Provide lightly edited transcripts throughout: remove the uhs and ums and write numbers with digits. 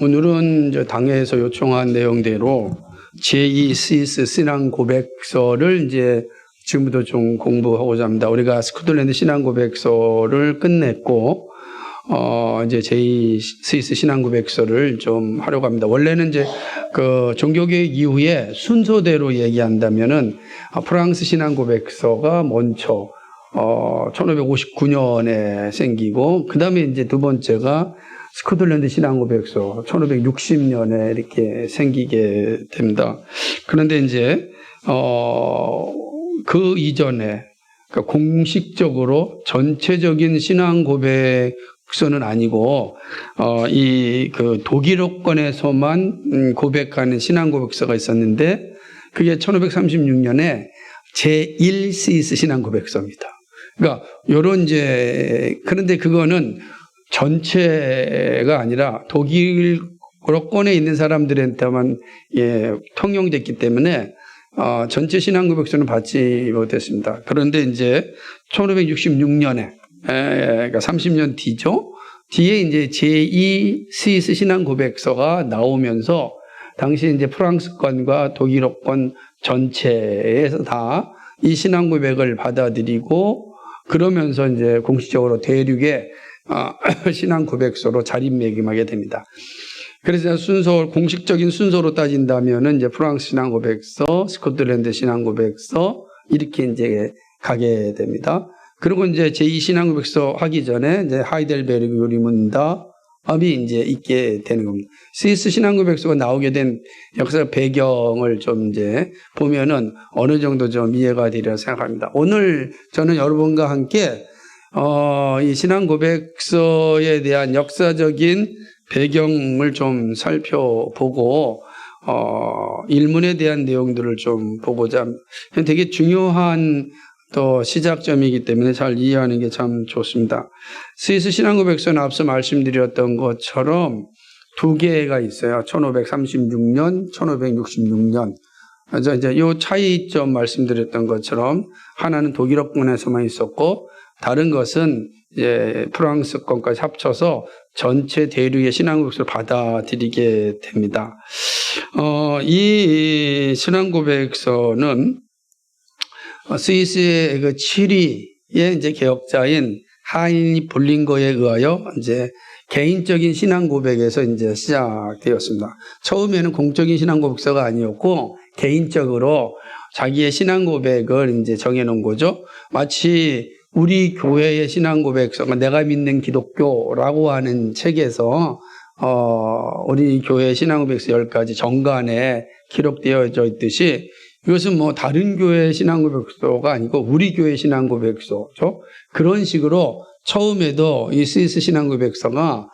오늘은 이제 당회에서 요청한 내용대로 제2 스위스 신앙 고백서를 이제 지금부터 좀 공부하고자 합니다. 우리가 스코틀랜드 신앙 고백서를 끝냈고, 이제 제2 스위스 신앙 고백서를 좀 하려고 합니다. 원래는 이제 그 종교개혁 이후에 순서대로 얘기한다면은 프랑스 신앙 고백서가 먼저 1559년에 생기고, 그 다음에 이제 두 번째가 스코틀랜드 신앙고백서 1560년에 이렇게 생기게 됩니다. 그런데 이제 그 이전에 그러니까 공식적으로 전체적인 신앙고백서는 아니고 이 그 독일어권에서만 고백하는 신앙고백서가 있었는데, 그게 1536년에 제1 스위스 신앙고백서입니다. 그러니까 요런 이제, 그런데 그거는 전체가 아니라 독일어권에 있는 사람들한테만 통용됐기 때문에 전체 신앙고백서는 받지 못했습니다. 그런데 이제 1566년에 그러니까 30년 뒤죠. 뒤에 이제 제2 스위스 신앙고백서가 나오면서 당시 이제 프랑스권과 독일어권 전체에서 다 이 신앙고백을 받아들이고, 그러면서 이제 공식적으로 대륙의 신앙고백서로 자리매김하게 됩니다. 그래서 공식적인 순서로 따진다면은 이제 프랑스 신앙고백서, 스코틀랜드 신앙고백서 이렇게 이제 가게 됩니다. 그리고 이제 제2 신앙고백서 하기 전에 이제 하이델베르그 요리문답이 이제 있게 되는 겁니다. 스위스 신앙고백서가 나오게 된 역사 배경을 좀 이제 보면은 어느 정도 좀 이해가 되리라 생각합니다. 오늘 저는 여러분과 함께 이 신앙고백서에 대한 역사적인 배경을 좀 살펴보고, 일문에 대한 내용들을 좀 보고자 합니다. 되게 중요한 또 시작점이기 때문에 잘 이해하는 게 참 좋습니다. 스위스 신앙고백서는 앞서 말씀드렸던 것처럼 두 개가 있어요. 1536년, 1566년. 그래서 이제 이 차이점 말씀드렸던 것처럼 하나는 독일어권에서만 있었고, 다른 것은 이제 프랑스권까지 합쳐서 전체 대륙의 신앙고백서를 받아들이게 됩니다. 이 신앙고백서는 스위스의 그 7위의 이제 개혁자인 하인리 블링거에 의하여 이제 개인적인 신앙고백에서 이제 시작되었습니다. 처음에는 공적인 신앙고백서가 아니었고 개인적으로 자기의 신앙고백을 이제 정해놓은 거죠. 마치 우리 교회의 신앙고백서가 내가 믿는 기독교라고 하는 책에서 우리 교회의 신앙고백서 10가지 정관에 기록되어져 있듯이, 이것은 뭐 다른 교회의 신앙고백서가 아니고 우리 교회의 신앙고백서죠. 그런 식으로 처음에도 이 스위스 신앙고백서가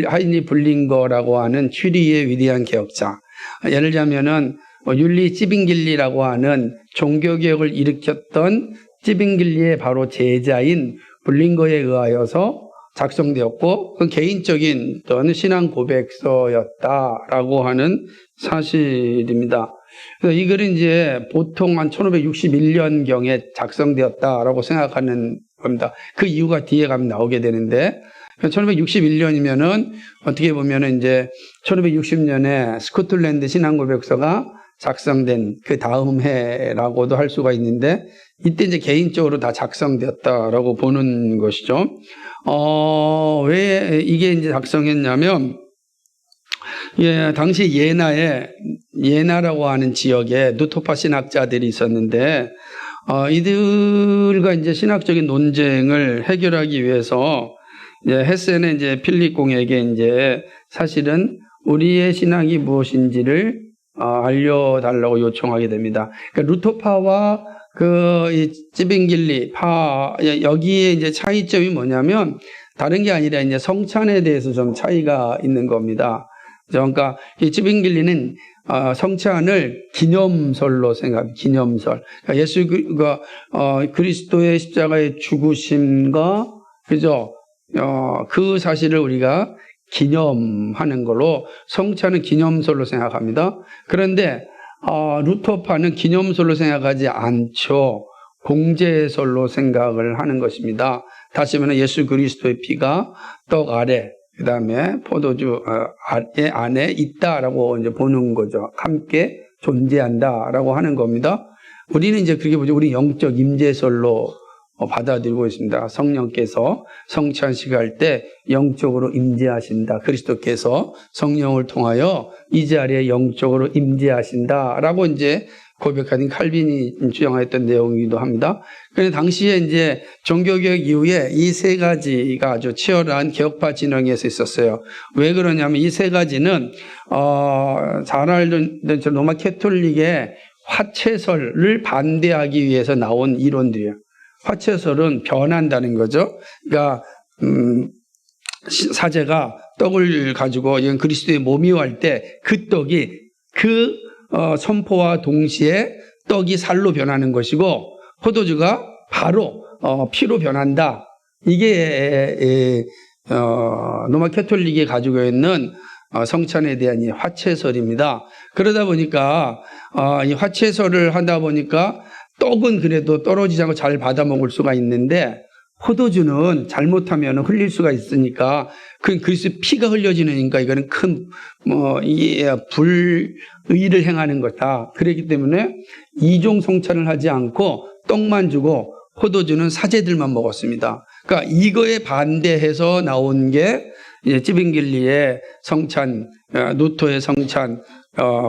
하인리 블링거라고 하는 취리의 위대한 개혁자, 예를 들자면은 율리 찌빙길리라고 하는 종교개혁을 일으켰던 찌빙길리의 바로 제자인 블링거에 의하여서 작성되었고, 그 개인적인 어떤 신앙 고백서였다라고 하는 사실입니다. 그래서 이 글은 이제 보통 한 1561년경에 작성되었다라고 생각하는 겁니다. 그 이유가 뒤에 가면 나오게 되는데, 1561년이면은 어떻게 보면은 이제 1560년에 스코틀랜드 신앙 고백서가 작성된 그 다음 해라고도 할 수가 있는데, 이때 이제 개인적으로 다 작성되었다라고 보는 것이죠. 왜 이게 이제 작성했냐면, 당시 예나라고 하는 지역에 누토파 신학자들이 있었는데, 이들과 이제 신학적인 논쟁을 해결하기 위해서 이제 헤센의 이제 필립 공에게 이제 사실은 우리의 신학이 무엇인지를 알려달라고 요청하게 됩니다. 그러니까 루토파와 이 찌빙길리 여기에 이제 차이점이 뭐냐면 다른 게 아니라 이제 성찬에 대해서 좀 차이가 있는 겁니다. 그러니까 이 찌빙길리는 성찬을 기념설로 생각합니다. 기념설. 그러니까 그리스도의 십자가의 죽으심과 그죠? 그 사실을 우리가 기념하는 걸로 성찬은 기념설로 생각합니다. 그런데 루터파는 기념설로 생각하지 않죠. 공제설로 생각을 하는 것입니다. 다시 말하면 예수 그리스도의 피가 떡 아래 그 다음에 포도주 안에 있다라고 이제 보는 거죠. 함께 존재한다라고 하는 겁니다. 우리는 이제 그렇게 보죠. 우리 영적 임재설로 받아들이고 있습니다. 성령께서 성찬식할 때 영적으로 임재하신다. 그리스도께서 성령을 통하여 이 자리에 영적으로 임재하신다라고 이제 고백하는 칼빈이 주장했던 내용이기도 합니다. 그런데 당시에 이제 종교개혁 이후에 이 세 가지가 아주 치열한 개혁파 진영에서 있었어요. 왜 그러냐면 이 세 가지는 잘 알던 로마 캐톨릭의 화채설을 반대하기 위해서 나온 이론들이에요. 화채설은 변한다는 거죠. 그러니까 사제가 떡을 가지고 이건 그리스도의 몸이요 할 때 그 떡이 선포와 동시에 떡이 살로 변하는 것이고 포도주가 바로 피로 변한다. 이게 로마 캐톨릭이 가지고 있는 성찬에 대한 이 화채설입니다. 그러다 보니까 이 화채설을 하다 보니까 떡은 그래도 떨어지지 않고 잘 받아 먹을 수가 있는데 포도주는 잘못하면 흘릴 수가 있으니까 그리스도의 피가 흘려지니까 이거는 큰 불의를 행하는 거다. 그렇기 때문에 이종 성찬을 하지 않고 떡만 주고 포도주는 사제들만 먹었습니다. 그러니까 이거에 반대해서 나온 게 찌빙길리의 성찬, 누토의 성찬,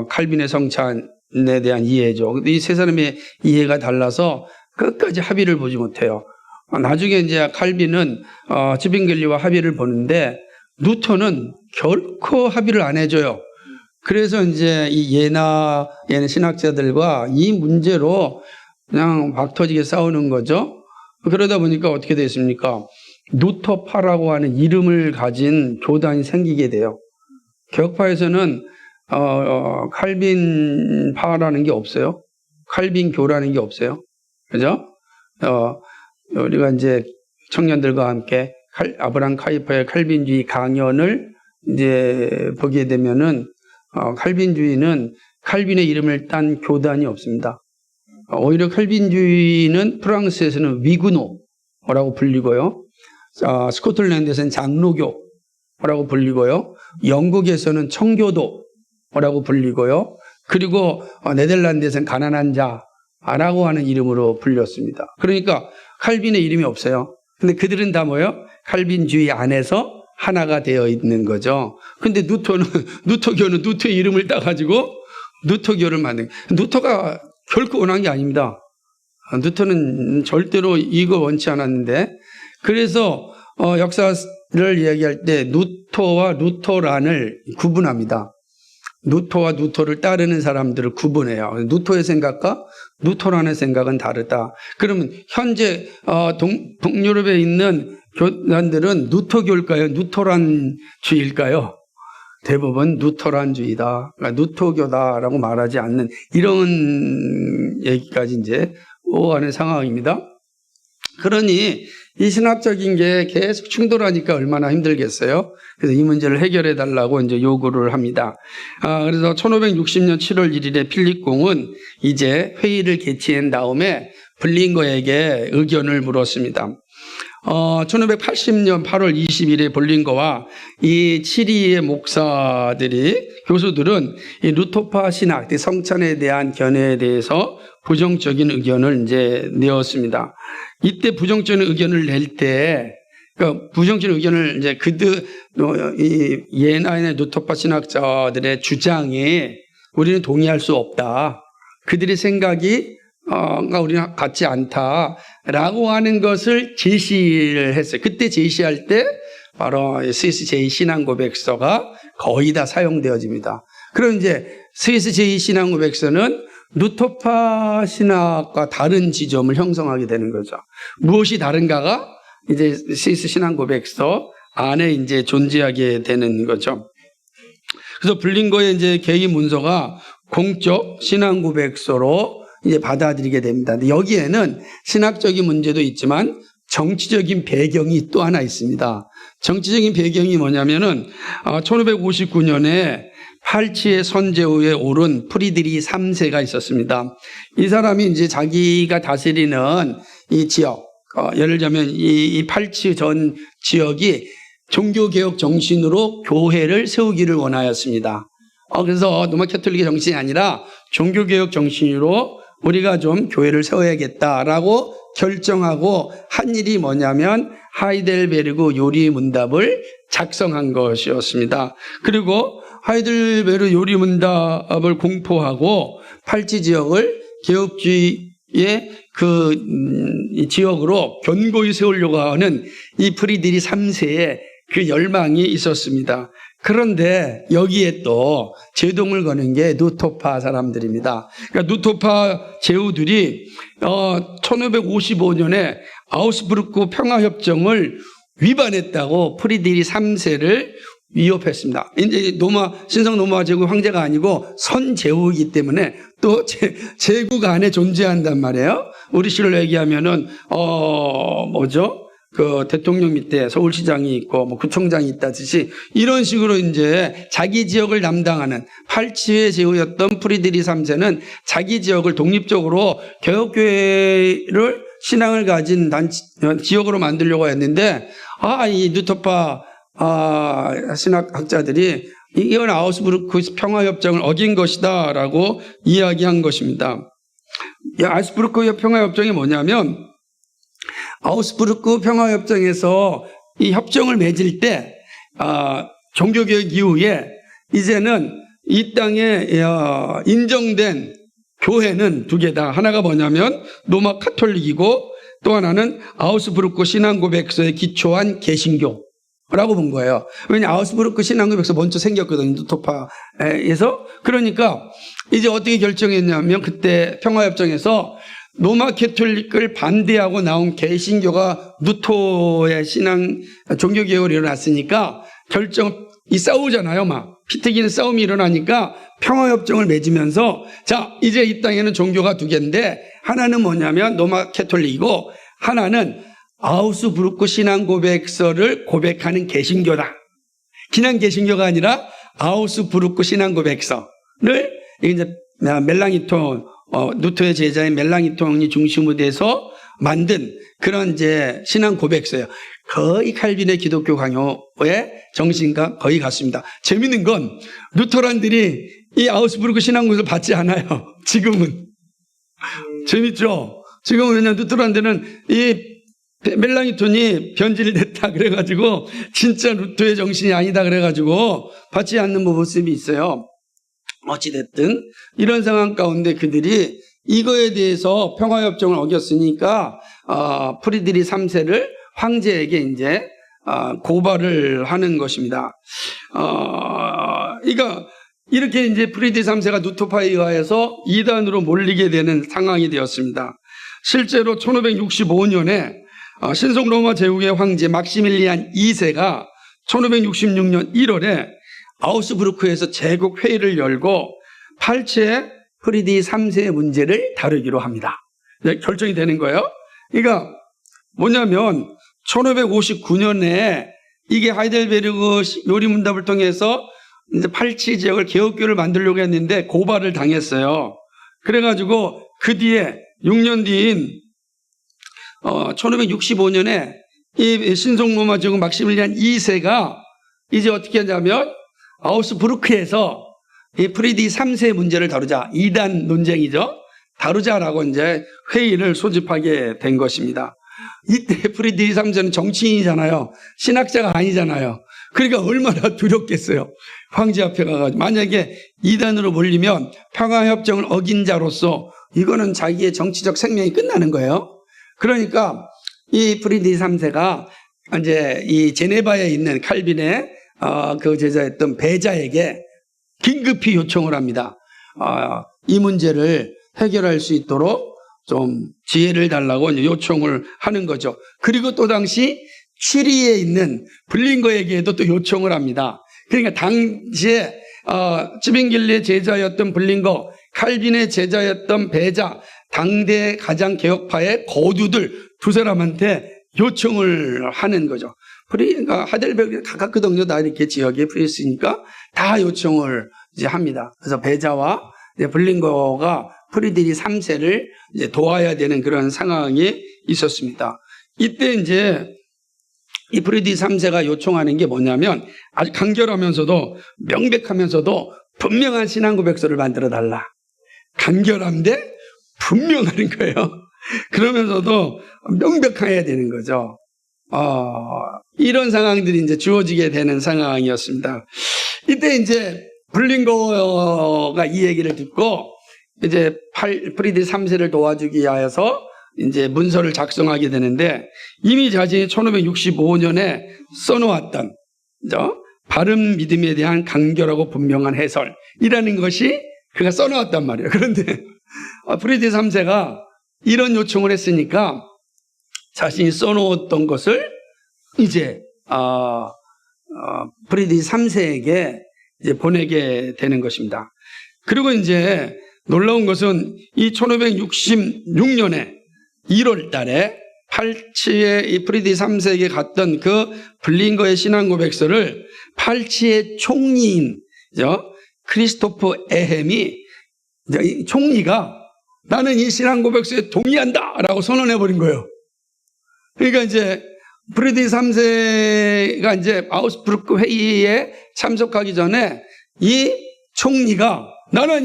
칼빈의 성찬에 대한 이해죠. 이 세 사람의 이해가 달라서 끝까지 합의를 보지 못해요. 나중에 이제 칼빈은 찌빙길리와 합의를 보는데 누토는 결코 합의를 안 해줘요. 그래서 이제 이 예나 신학자들과 이 문제로 그냥 박 터지게 싸우는 거죠. 그러다 보니까 어떻게 됐습니까? 누토파라고 하는 이름을 가진 교단이 생기게 돼요. 개혁파에서는 칼빈파라는 게 없어요. 칼빈교라는 게 없어요. 그죠? 우리가 이제 청년들과 함께 아브라함 카이퍼의 칼빈주의 강연을 이제 보게 되면은 칼빈주의는 칼빈의 이름을 딴 교단이 없습니다. 오히려 칼빈주의는 프랑스에서는 위그노라고 불리고요. 스코틀랜드에서는 장로교라고 불리고요. 영국에서는 청교도라고 불리고요. 그리고 네덜란드에서는 가난한 자라고 하는 이름으로 불렸습니다. 그러니까 칼빈의 이름이 없어요. 근데 그들은 다 뭐예요? 칼빈주의 안에서 하나가 되어 있는 거죠. 근데 누토교는 누토의 이름을 따가지고 누토교를 만든, 누토가 결코 원한 게 아닙니다. 누토는 절대로 이거 원치 않았는데, 그래서 역사를 이야기할 때 누토와 루터란을 구분합니다. 누토와 누토를 따르는 사람들을 구분해요. 누토의 생각과 누토란의 생각은 다르다. 그러면 현재 동유럽에 있는 교단들은 누토교일까요? 누토란주의일까요? 대부분 누토란주의다. 그러니까 누토교다라고 말하지 않는 이런 얘기까지 이제 오가는 상황입니다. 그러니 이 신학적인 게 계속 충돌하니까 얼마나 힘들겠어요. 그래서 이 문제를 해결해 달라고 이제 요구를 합니다. 그래서 1560년 7월 1일에 필립공은 이제 회의를 개최한 다음에 블링거에게 의견을 물었습니다. 1580년 8월 20일에 볼링거와 이 치리의 목사들이, 교수들은 이 루토파 신학, 성찬에 대한 견해에 대해서 부정적인 의견을 이제 내었습니다. 이때 부정적인 의견을 낼 때, 그러니까 부정적인 의견을 이제 이 예나의 루토파 신학자들의 주장에 우리는 동의할 수 없다. 그들의 생각이 우리는 같지 않다라고 하는 것을 제시를 했어요. 그때 제시할 때 바로 스위스 제2신앙고백서가 거의 다 사용되어집니다. 그럼 이제 스위스 제2신앙고백서는 루토파 신학과 다른 지점을 형성하게 되는 거죠. 무엇이 다른가가 이제 스위스 신앙고백서 안에 이제 존재하게 되는 거죠. 그래서 블링거의 이제 개인 문서가 공적 신앙고백서로 이제 받아들이게 됩니다. 근데 여기에는 신학적인 문제도 있지만 정치적인 배경이 또 하나 있습니다. 정치적인 배경이 뭐냐면은 1559년에 팔치의 선제후에 오른 프리드리 3세가 있었습니다. 이 사람이 이제 자기가 다스리는 이 지역, 예를 들면 이 팔치 전 지역이 종교개혁 정신으로 교회를 세우기를 원하였습니다. 그래서 로마 캐톨릭의 정신이 아니라 종교개혁 정신으로 우리가 좀 교회를 세워야겠다라고 결정하고 한 일이 뭐냐면 하이델베르그 요리문답을 작성한 것이었습니다. 그리고 하이델베르그 요리문답을 공포하고 팔찌 지역을 개혁주의의 지역으로 견고히 세우려고 하는 이 프리드리 3세의 그 열망이 있었습니다. 그런데 여기에 또 제동을 거는 게 누토파 사람들입니다. 그러니까 누토파 제후들이 1555년에 아우스부르크 평화협정을 위반했다고 프리드리 3세를 위협했습니다. 이제 신성 로마 제국 황제가 아니고 선제후이기 때문에 또 제국 안에 존재한단 말이에요. 우리식으로 얘기하면은 그 대통령 밑에 서울시장이 있고 뭐 구청장이 있다듯이 이런 식으로 이제 자기 지역을 담당하는 팔치의 제후였던 프리드리 3세는 자기 지역을 독립적으로 개혁교회를 신앙을 가진 지역으로 만들려고 했는데 이 누토파 신학학자들이 이건 아우스부르크 평화협정을 어긴 것이다라고 이야기한 것입니다. 이 아우스부르크 평화협정이 뭐냐면 아우스부르크 평화협정에서 이 협정을 맺을 때 종교개혁 이후에 이제는 이 땅에 인정된 교회는 두 개다. 하나가 뭐냐면 로마 카톨릭이고 또 하나는 아우스부르크 신앙고백서에 기초한 개신교라고 본 거예요. 왜냐하면 아우스부르크 신앙고백서 먼저 생겼거든요. 누토파에서. 그러니까 이제 어떻게 결정했냐면 그때 평화협정에서 로마 캐톨릭을 반대하고 나온 개신교가 누토의 종교개혁을 일어났으니까 싸우잖아요. 피 튀기는 싸움이 일어나니까 평화협정을 맺으면서 이제 이 땅에는 종교가 두 개인데 하나는 뭐냐면 로마 캐톨릭이고 하나는 아우스부르크 신앙고백서를 고백하는 개신교다. 그냥 개신교가 아니라 아우스부르크 신앙고백서를 이제 멜랑이톤 누토의 제자인 멜랑이톤이 중심으로 돼서 만든 그런 이제 신앙 고백서예요. 거의 칼빈의 기독교 강요의 정신과 거의 같습니다. 재밌는 건 루터란들이 이 아우스부르크 신앙 고백서 받지 않아요. 지금은. 재밌죠? 지금은 왜냐하면 루터란들은 이 멜랑이톤이 변질됐다 그래가지고 진짜 루터의 정신이 아니다 그래가지고 받지 않는 모습이 있어요. 어찌됐든 이런 상황 가운데 그들이 이거에 대해서 평화협정을 어겼으니까 프리드리 3세를 황제에게 이제 고발을 하는 것입니다. 그러니까 이렇게 이제 프리드리 3세가 누토파에 의하여서 이단으로 몰리게 되는 상황이 되었습니다. 실제로 1565년에 신성 로마 제국의 황제 막시밀리안 2세가 1566년 1월에 아우스부르크에서 제국 회의를 열고 8체 프리드리 3세의 문제를 다루기로 합니다. 결정이 되는 거예요. 그러니까 뭐냐면 1559년에 이게 하이델베르그 요리문답을 통해서 이제 8치 지역을 개혁교를 만들려고 했는데 고발을 당했어요. 그래가지고 그 뒤에 6년 뒤인 1565년에 이 신성 로마 제국 막시밀리안 2세가 이제 어떻게 하냐면 아우스부르크에서 이 프리드리 3세의 문제를 다루자. 이단 논쟁이죠. 다루자라고 이제 회의를 소집하게 된 것입니다. 이때 프리드리 3세는 정치인이잖아요. 신학자가 아니잖아요. 그러니까 얼마나 두렵겠어요. 황제 앞에 가가지고. 만약에 이단으로 몰리면 평화협정을 어긴 자로서 이거는 자기의 정치적 생명이 끝나는 거예요. 그러니까 이 프리드리 3세가 이제 이 제네바에 있는 칼빈의 그 제자였던 베자에게 긴급히 요청을 합니다. 이 문제를 해결할 수 있도록 좀 지혜를 달라고 이제 요청을 하는 거죠. 그리고 또 당시 취리에 있는 블링거에게도 또 요청을 합니다. 그러니까 당시에 츠빙길리의 제자였던 블링거, 칼빈의 제자였던 베자, 당대 가장 개혁파의 거두들 두 사람한테 요청을 하는 거죠. 그러니까 하델베르가 가깝거든요. 다 이렇게 지역에 있으니까 다 요청을 이제 합니다. 그래서 베자와 블링거가 프리드리 3세를 이제 도와야 되는 그런 상황이 있었습니다. 이때 이제 이 프리디 3세가 요청하는 게 뭐냐면 아주 간결하면서도 명백하면서도 분명한 신앙 고백서를 만들어 달라. 간결한데 분명한 거예요. 그러면서도 명백해야 되는 거죠. 이런 상황들이 이제 주어지게 되는 상황이었습니다. 이때 이제 블링거가 이 얘기를 듣고 이제 프리디 3세를 도와주기 위하여서 이제 문서를 작성하게 되는데 이미 자신이 1565년에 써놓았던 바른 믿음에 대한 간결하고 분명한 해설이라는 것이 그가 써놓았단 말이에요. 그런데 프리디 3세가 이런 요청을 했으니까 자신이 써놓았던 것을 이제 프리디 3세에게 이제 보내게 되는 것입니다. 그리고 이제 놀라운 것은 이 1566년에 1월 달에 팔치의 이 프리디 3세에게 갔던 그 블링거의 신앙 고백서를 팔치의 총리인 크리스토프 에헴이 이 총리가 나는 이 신앙 고백서에 동의한다라고 선언해버린 거예요. 그러니까 이제 프리디 3세가 이제 아우스부르크 회의에 참석하기 전에 이 총리가 나는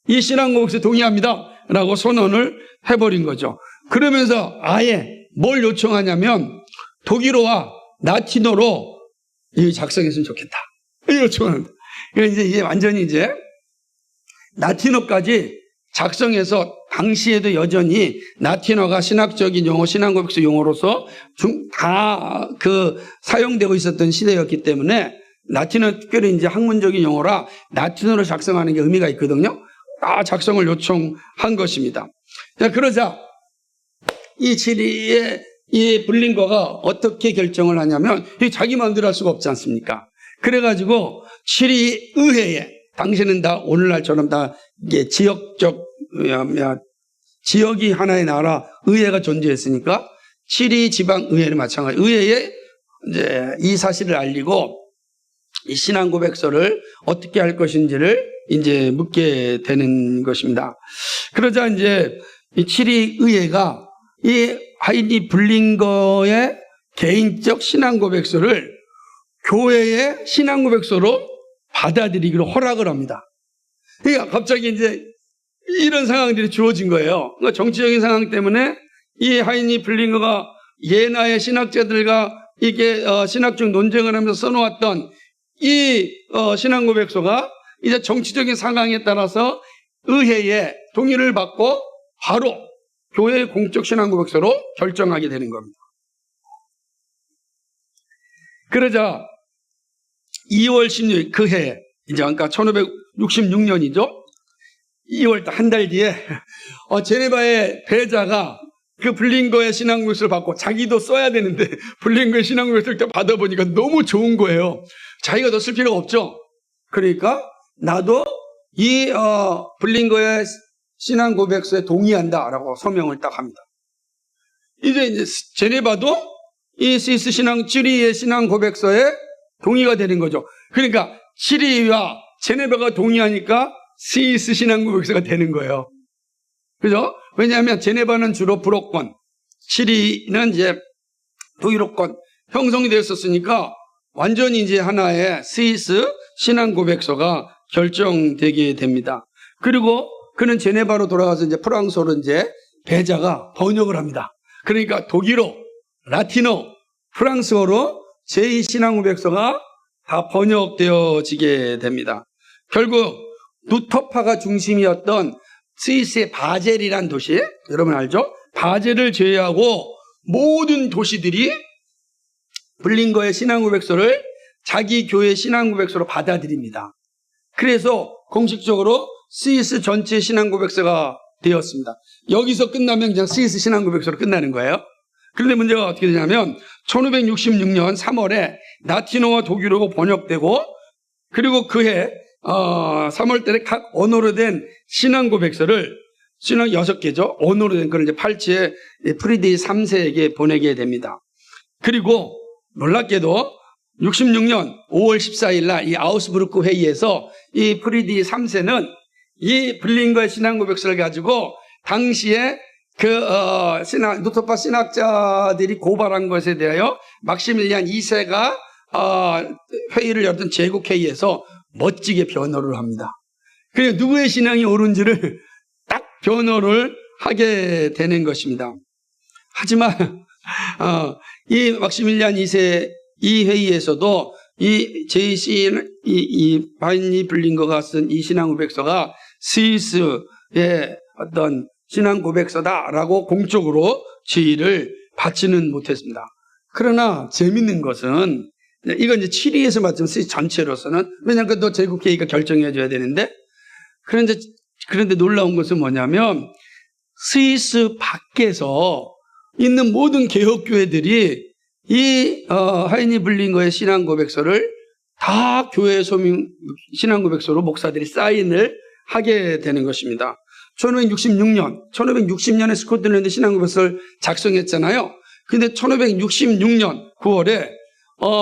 이 신앙 고백서에 동의합니다 라고 선언을 해버린 거죠. 그러면서 아예 뭘 요청하냐면 독일어와 라틴어로 작성했으면 좋겠다. 이 요청을. 그래서 이제 이게 완전히 이제 라틴어까지 작성해서 당시에도 여전히 라틴어가 신학적인 용어, 신앙 고백서 용어로서 다 사용되고 있었던 시대였기 때문에 라틴어 특별히 이제 학문적인 용어라 라틴어로 작성하는 게 의미가 있거든요. 다 작성을 요청한 것입니다. 자, 그러자 이 치리의 이 블링거가 어떻게 결정을 하냐면 자기 마음대로 할 수가 없지 않습니까? 그래가지고 치리 의회에 당시는 다 오늘날처럼 다 이게 지역이 하나의 나라 의회가 존재했으니까 치리 지방 의회를 마찬가지 의회에 이제 이 사실을 알리고 이 신앙 고백서를 어떻게 할 것인지를 이제 묻게 되는 것입니다. 그러자 이제 이 치리 의회가 이 하이니 블링거의 개인적 신앙 고백서를 교회의 신앙 고백서로 받아들이기로 허락을 합니다. 그러니까 갑자기 이제 이런 상황들이 주어진 거예요. 그러니까 정치적인 상황 때문에 이 하이니 블링거가 예나의 신학자들과 이게 신학적 논쟁을 하면서 써놓았던 이 신앙 고백서가 이제 정치적인 상황에 따라서 의회의 동의를 받고 바로 교회의 공적 신앙 고백서로 결정하게 되는 겁니다. 그러자 2월 16일 그 해에 이제 그러니까 1566년이죠. 2월 한 달 뒤에 제네바의 배자가 그 블링거의 신앙 고백서를 받고 자기도 써야 되는데 블링거의 신앙 고백서를 받아보니까 너무 좋은 거예요. 자기가 더 쓸 필요가 없죠. 그러니까 나도 이 블링거의 신앙 고백서에 동의한다라고 서명을 딱 합니다. 이제 제네바도 이 스위스 치리의 신앙 고백서에 동의가 되는 거죠. 그러니까 치리와 제네바가 동의하니까 스위스 신앙 고백서가 되는 거예요. 그죠? 왜냐하면 제네바는 주로 불어권, 치리는 이제 동유로권 형성이 되었었으니까 완전히 이제 하나의 스위스 신앙 고백서가 결정되게 됩니다. 그리고 그는 제네바로 돌아가서 이제 프랑스어로 이제 배자가 번역을 합니다. 그러니까 독일어, 라틴어, 프랑스어로 제2신앙 고백서가 다 번역되어지게 됩니다. 결국 루터파가 중심이었던 스위스의 바젤이란 도시, 여러분 알죠? 바젤을 제외하고 모든 도시들이 블링거의 신앙 고백서를 자기 교회 신앙 고백서로 받아들입니다. 그래서 공식적으로 스위스 전체 신앙 고백서가 되었습니다. 여기서 끝나면 그냥 스위스 신앙 고백서로 끝나는 거예요. 그런데 문제가 어떻게 되냐면 1566년 3월에 라틴어와 독일어가 번역되고 그리고 그해 3월 달에 각 언어로 된 신앙 고백서를 신앙 6개죠. 언어로 된 그걸 이제 팔치의 프리디 3세에게 보내게 됩니다. 그리고 놀랍게도 66년 5월 14일 날 이 아우스부르크 회의에서 이 프리디 3세는 이 블링거의 신앙 고백서를 가지고 당시에 루터파 신학자들이 고발한 것에 대하여 막시밀리안 2세가 회의를 열었던 제국회의에서 멋지게 변호를 합니다. 그래서 누구의 신앙이 옳은지를 딱 변호를 하게 되는 것입니다. 하지만 이 막시밀리안 2세 이 회의에서도 이 하인리 블링거가 쓴 이 신앙 고백서가 스위스의 어떤 신앙 고백서다라고 공적으로 지위를 받지는 못했습니다. 그러나 재밌는 것은 이건 이제 7위에서 맞으면 스위스 전체로서는 왜냐하면 또 제국회의가 결정해 줘야 되는데 그런데 놀라운 것은 뭐냐면 스위스 밖에서 있는 모든 개혁교회들이 이 하인리 블링거의 신앙 고백서를 다 교회 소명 신앙 고백서로 목사들이 사인을 하게 되는 것입니다. 1560년에 스코틀랜드 신앙 고백서를 작성했잖아요. 근데 1566년 9월에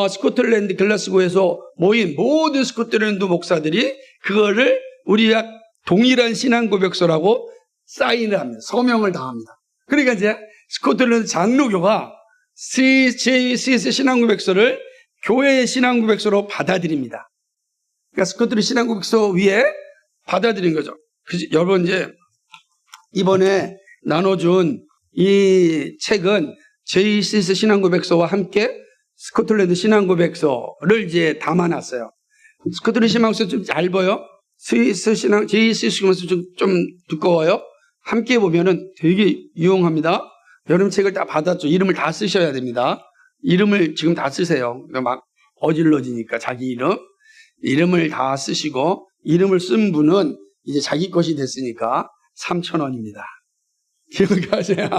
스코틀랜드 글라스고에서 모인 모든 스코틀랜드 목사들이 그거를 우리가 동일한 신앙 고백서라고 사인을 합니다. 서명을 다 합니다. 그러니까 이제 스코틀랜드 장로교가 스위스 신앙 고백서를 교회의 신앙 고백서로 받아들입니다. 그러니까 스코틀랜드 신앙 고백서 위에 받아들인 거죠. 여러분 이제 이번에 나눠준 이 책은 스위스 신앙 고백서와 함께 스코틀랜드 신앙 고백서를 이제 담아놨어요. 스코틀랜드 신앙 고백서 좀 얇아요. 스위스 신앙 고백서 좀 두꺼워요. 함께 보면은 되게 유용합니다. 여러분 책을 다 받았죠. 이름을 다 쓰셔야 됩니다. 이름을 지금 다 쓰세요. 막 어질러지니까 자기 이름을 다 쓰시고 이름을 쓴 분은 이제 자기 것이 됐으니까 3,000원입니다. 기억하세요.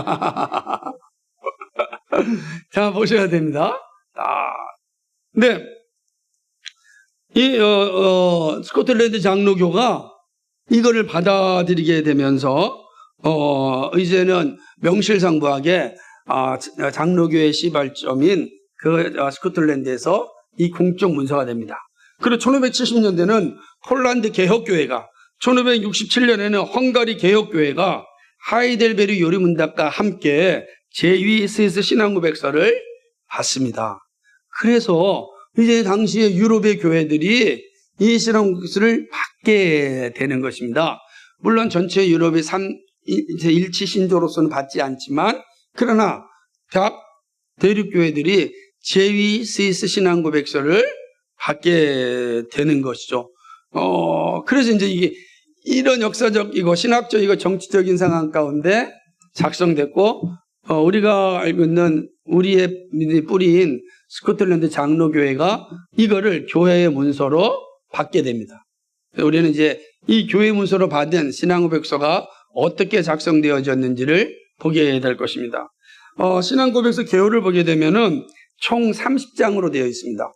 자, 보셔야 됩니다. 네. 이, 스코틀랜드 장로교가 이거를 받아들이게 되면서, 이제는 명실상부하게, 장로교의 시발점인 스코틀랜드에서 이 공적 문서가 됩니다. 그리고 1570년대는 폴란드 개혁교회가 1567년에는 헝가리 개혁교회가 하이델베르 요리문답과 함께 제2 스위스 신앙고백서를 받습니다. 그래서 이제 당시에 유럽의 교회들이 이 신앙고백서를 받게 되는 것입니다. 물론 전체 유럽의 일치 신조로서는 받지 않지만 그러나 각 대륙교회들이 제2 스위스 신앙고백서를 받게 되는 것이죠. 그래서 이제 이게 이런 역사적이고 신학적이고 정치적인 상황 가운데 작성됐고, 우리가 알고 있는 우리의 뿌리인 스코틀랜드 장로교회가 이거를 교회의 문서로 받게 됩니다. 우리는 이제 이 교회 문서로 받은 신앙고백서가 어떻게 작성되어졌는지를 보게 될 것입니다. 신앙고백서 개요를 보게 되면은 총 30장으로 되어 있습니다.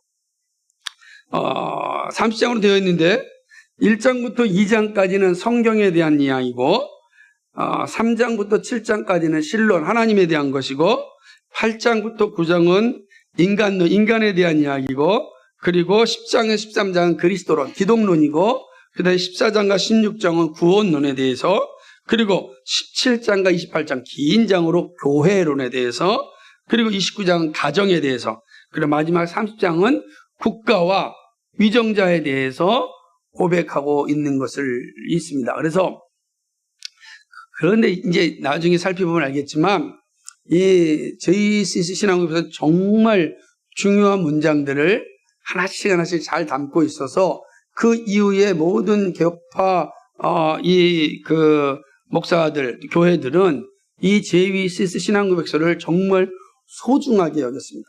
30장으로 되어 있는데 1장부터 2장까지는 성경에 대한 이야기고 3장부터 7장까지는 신론 하나님에 대한 것이고 8장부터 9장은 인간에 대한 이야기고 그리고 10장에서 13장은 그리스도론 기독론이고 그 다음에 14장과 16장은 구원론에 대해서 그리고 17장과 28장 긴 장으로 교회론에 대해서 그리고 29장은 가정에 대해서 그리고 마지막 30장은 국가와 위정자에 대해서 고백하고 있는 것을 있습니다. 그런데 이제 나중에 살펴보면 알겠지만 이 JCC 신앙고백서는 정말 중요한 문장들을 하나씩 잘 담고 있어서 그 이후에 모든 개혁파 목사들, 교회들은 이 JCC 신앙고백서를 정말 소중하게 여겼습니다.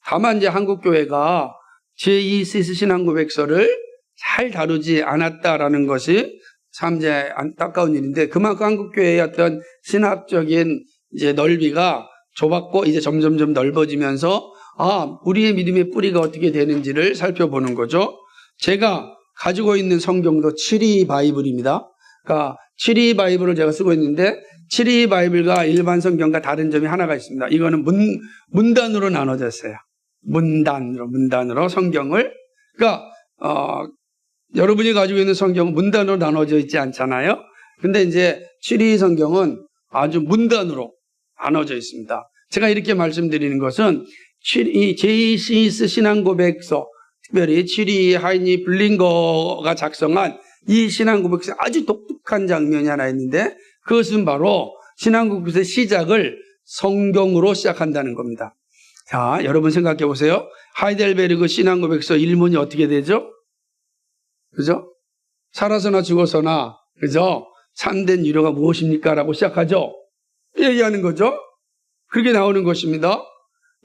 다만 이제 한국교회가 제2스위스 신앙고백서를 잘 다루지 않았다라는 것이 참 이제 안타까운 일인데 그만큼 한국교회의 어떤 신학적인 이제 넓이가 좁았고 이제 점점 넓어지면서 우리의 믿음의 뿌리가 어떻게 되는지를 살펴보는 거죠. 제가 가지고 있는 성경도 7위 바이블입니다. 그러니까 7위 바이블을 제가 쓰고 있는데 7위 바이블과 일반 성경과 다른 점이 하나가 있습니다. 이거는 문단으로 나눠졌어요. 문단으로 성경을. 그러니까 여러분이 가지고 있는 성경은 문단으로 나눠져 있지 않잖아요. 근데 이제 7위 성경은 아주 문단으로 나눠져 있습니다. 제가 이렇게 말씀드리는 것은 이 제이시스 신앙고백서, 특별히 치리 하이니 블링거가 작성한 이 신앙고백서에 아주 독특한 장면이 하나 있는데, 그것은 바로 신앙고백서의 시작을 성경으로 시작한다는 겁니다. 자, 여러분 생각해 보세요. 하이델베르그 신앙고백서 1문이 어떻게 되죠? 그죠? 살아서나 죽어서나, 그죠? 참된 위로가 무엇입니까? 라고 시작하죠? 얘기하는 거죠? 그렇게 나오는 것입니다.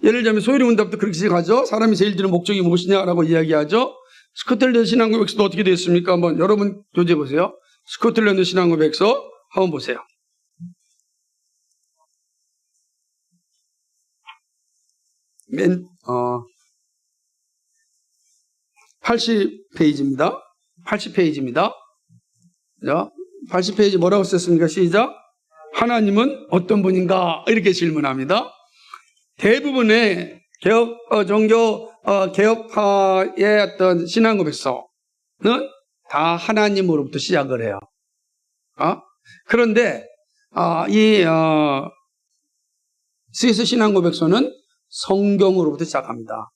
예를 들면 소요리 문답도 그렇게 시작하죠? 사람이 제일 드는 목적이 무엇이냐라고 이야기하죠? 스코틀랜드 신앙고백서도 어떻게 됐습니까? 한번 여러분 교재 보세요. 스코틀랜드 신앙고백서 한번 보세요. 80페이지입니다. 80페이지입니다. 자, 80페이지 뭐라고 썼습니까? 시작. 하나님은 어떤 분인가? 이렇게 질문합니다. 대부분의 개혁파의 어떤 신앙고백서는 다 하나님으로부터 시작을 해요. 그런데 스위스 신앙고백서는 성경으로부터 시작합니다.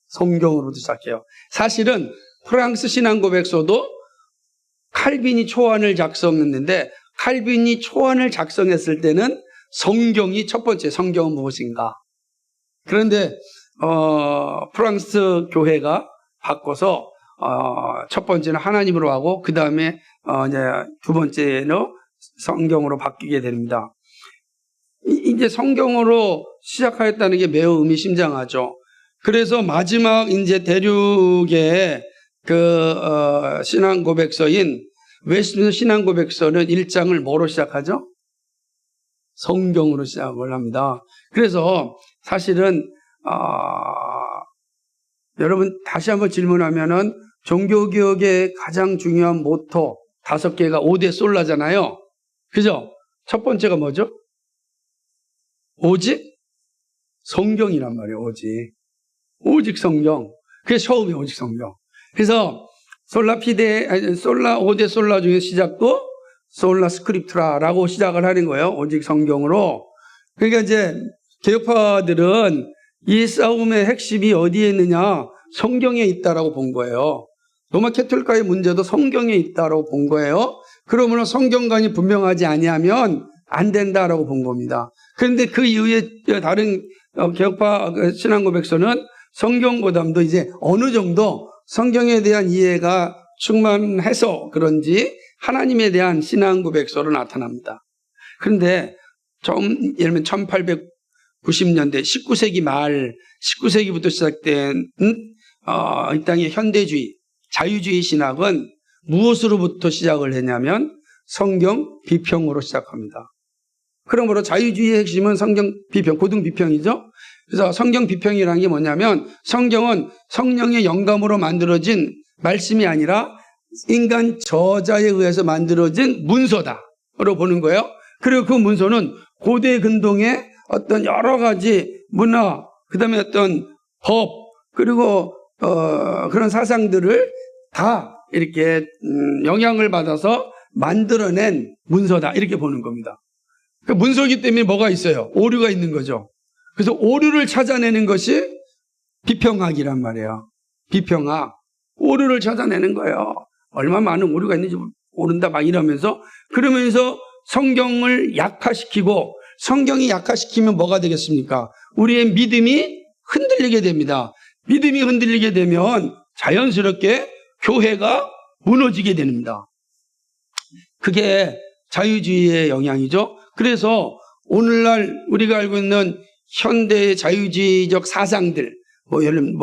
성경으로부터 시작해요. 사실은 프랑스 신앙고백서도 칼빈이 초안을 작성했는데, 칼빈이 초안을 작성했을 때는 성경이 첫 번째, 성경은 무엇인가? 그런데 프랑스 교회가 바꿔서 첫 번째는 하나님으로 하고, 그 다음에 이제 두 번째는 성경으로 바뀌게 됩니다. 이제 성경으로 시작하였다는 게 매우 의미심장하죠. 그래서 마지막 이제 대륙의 신앙고백서인 웨스트민스터 신앙고백서는 1장을 뭐로 시작하죠? 성경으로 시작을 합니다. 그래서 사실은 여러분 다시 한번 질문하면은 종교개혁의 가장 중요한 모토 5개가 5대 솔라잖아요. 그죠? 첫 번째가 뭐죠? 오직 성경이란 말이에요. 오직 성경. 그게 처음이 오직 성경. 그래서 솔라 5대 솔라 중에 시작도 솔라 스크립트라라고 시작을 하는 거예요. 오직 성경으로. 그러니까 이제 개혁파들은 이 싸움의 핵심이 어디에 있느냐? 성경에 있다라고 본 거예요. 로마 캐톨릭과의 문제도 성경에 있다라고 본 거예요. 그러므로 성경관이 분명하지 아니하면 안 된다라고 본 겁니다. 그런데 그 이후에 다른 개혁파 신앙고백서는 성경보다도 이제 어느 정도 성경에 대한 이해가 충만해서 그런지 하나님에 대한 신앙고백서로 나타납니다. 그런데 예를 들면 1890년대 19세기 말 19세기부터 시작된 이 땅의 현대주의, 자유주의 신학은 무엇으로부터 시작을 했냐면 성경 비평으로 시작합니다. 그러므로 자유주의의 핵심은 성경 비평, 고등 비평이죠. 그래서 성경 비평이라는 게 뭐냐면 성경은 성령의 영감으로 만들어진 말씀이 아니라 인간 저자에 의해서 만들어진 문서다로 보는 거예요. 그리고 그 문서는 고대 근동의 어떤 여러 가지 문화, 그 다음에 어떤 법, 그리고 그런 사상들을 다 이렇게 영향을 받아서 만들어낸 문서다, 이렇게 보는 겁니다. 그 문서이기 때문에 뭐가 있어요? 오류가 있는 거죠. 그래서 오류를 찾아내는 것이 비평학이란 말이에요. 비평학. 오류를 찾아내는 거예요. 얼마나 많은 오류가 있는지 모른다 막 이러면서, 그러면서 성경을 약화시키고, 성경이 약화시키면 뭐가 되겠습니까? 우리의 믿음이 흔들리게 됩니다. 믿음이 흔들리게 되면 자연스럽게 교회가 무너지게 됩니다. 그게 자유주의의 영향이죠. 그래서 오늘날 우리가 알고 있는 현대의 자유주의적 사상들, 예를 들면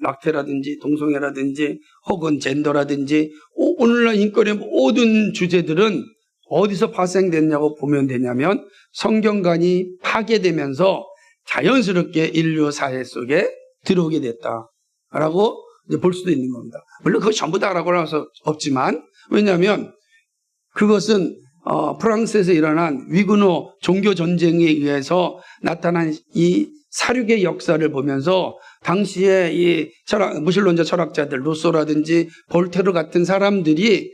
낙태라든지 동성애라든지 혹은 젠더라든지 오늘날 인권의 모든 주제들은 어디서 파생됐냐고 보면 되냐면 성경관이 파괴되면서 자연스럽게 인류 사회 속에 들어오게 됐다라고 볼 수도 있는 겁니다. 물론 그것이 전부다라고 해서 없지만, 왜냐하면 그것은 프랑스에서 일어난 위그노 종교 전쟁에 의해서 나타난 이 사륙의 역사를 보면서 당시에 이 무신론자 철학자들 루소라든지 볼테르 같은 사람들이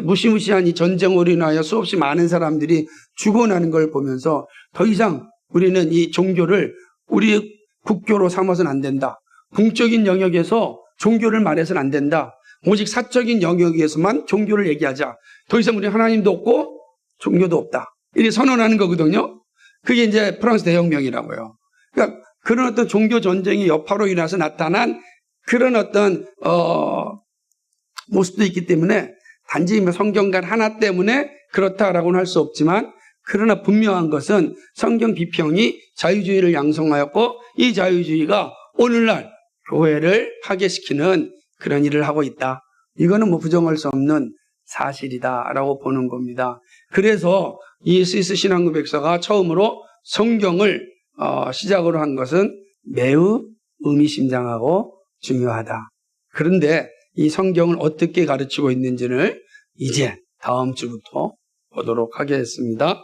무시무시한 이 전쟁으로 인하여 수없이 많은 사람들이 죽어나는 걸 보면서 더 이상 우리는 이 종교를 우리 국교로 삼아서는 안 된다. 궁적인 영역에서 종교를 말해서는 안 된다. 오직 사적인 영역에서만 종교를 얘기하자. 더 이상 우리 하나님도 없고 종교도 없다. 이렇게 선언하는 거거든요. 그게 이제 프랑스 대혁명이라고요. 그러니까 그런 어떤 종교 전쟁의 여파로 인해서 나타난 그런 어떤 모습도 있기 때문에 단지 성경관 하나 때문에 그렇다라고는 할 수 없지만, 그러나 분명한 것은 성경 비평이 자유주의를 양성하였고 이 자유주의가 오늘날 교회를 파괴시키는 그런 일을 하고 있다. 이거는 부정할 수 없는 사실이다라고 보는 겁니다. 그래서 이 스위스 신앙고백서가 처음으로 성경을 시작으로 한 것은 매우 의미심장하고 중요하다. 그런데 이 성경을 어떻게 가르치고 있는지를 이제 다음 주부터 보도록 하겠습니다.